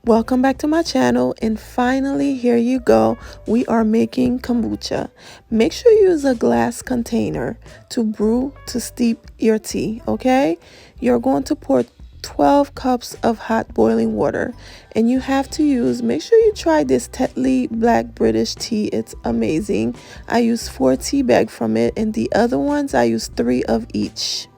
Welcome back to my channel, and finally here you go. We are making kombucha. Make sure you use a glass container to brew to steep your tea, okay? You're going to pour 12 cups of hot boiling water, and you have to make sure you try this Tetley black British tea. It's amazing. I use 4 tea bags from it, and the other ones I use 3 of each.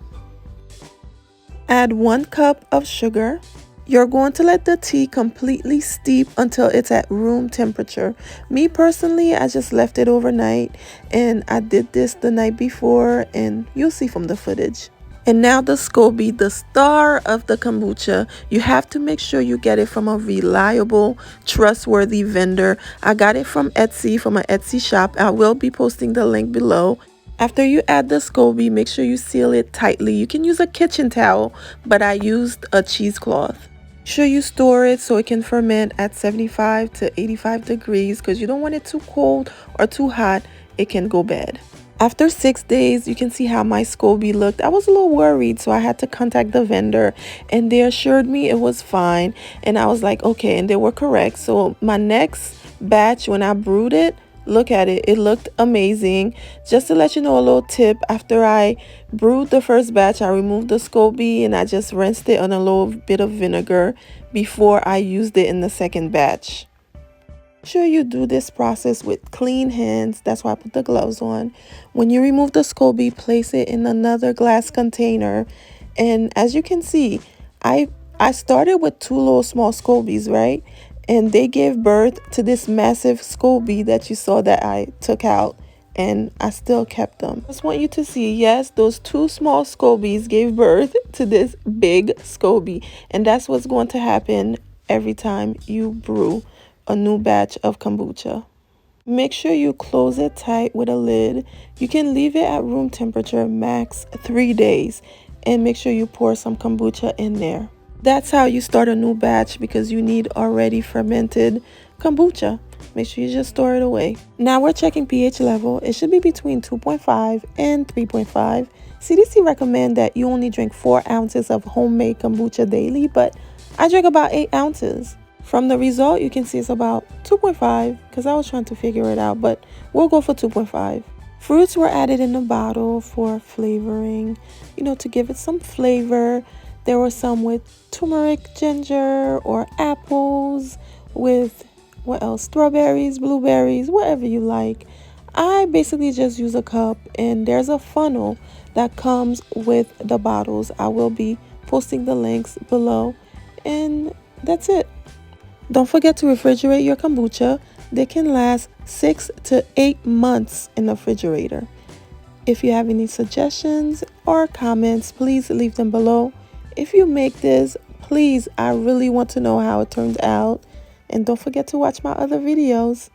Add 1 cup of sugar. You're going to let the tea completely steep until it's at room temperature. Me personally, I just left it overnight, and I did this the night before, and you'll see from the footage. And now the Scoby, the star of the kombucha. You have to make sure you get it from a reliable, trustworthy vendor. I got it from Etsy, from an Etsy shop. I will be posting the link below. After you add the Scoby, make sure you seal it tightly. You can use a kitchen towel, but I used a cheesecloth. Make sure you store it so it can ferment at 75 to 85 degrees because you don't want it too cold or too hot. It can go bad. After 6 days, you can see how my Scoby looked. I was a little worried, so I had to contact the vendor, and they assured me it was fine. And I was like, okay, and they were correct. So my next batch, when I brewed it, look at it, it looked amazing. Just to let you know, a little tip: after I brewed the first batch, I removed the Scoby and I just rinsed it on a little bit of vinegar before I used it in the second batch. Make sure you do this process with clean hands. That's why I put the gloves on. When you remove the Scoby, place it in another glass container, and as you can see, I started with 2 little small Scobies, right? And they gave birth to this massive Scoby that you saw that I took out, and I still kept them. I just want you to see, yes, those 2 small Scobies gave birth to this big Scoby, and that's what's going to happen every time you brew a new batch of kombucha. Make sure you close it tight with a lid. You can leave it at room temperature, max 3 days, and make sure you pour some kombucha in there. That's how you start a new batch, because you need already fermented kombucha. Make sure you just store it away. Now we're checking pH level. It should be between 2.5 and 3.5. CDC recommend that you only drink 4 ounces of homemade kombucha daily, but I drink about 8 ounces. From the result, you can see it's about 2.5 because I was trying to figure it out, but we'll go for 2.5. Fruits were added in the bottle for flavoring, to give it some flavor. There were some with turmeric, ginger, or apples with, what else? Strawberries, blueberries, whatever you like. I basically just use a cup, and there's a funnel that comes with the bottles. I will be posting the links below, and that's it. Don't forget to refrigerate your kombucha. They can last 6 to 8 months in the refrigerator. If you have any suggestions or comments, please leave them below. If you make this, please, I really want to know how it turns out. And don't forget to watch my other videos.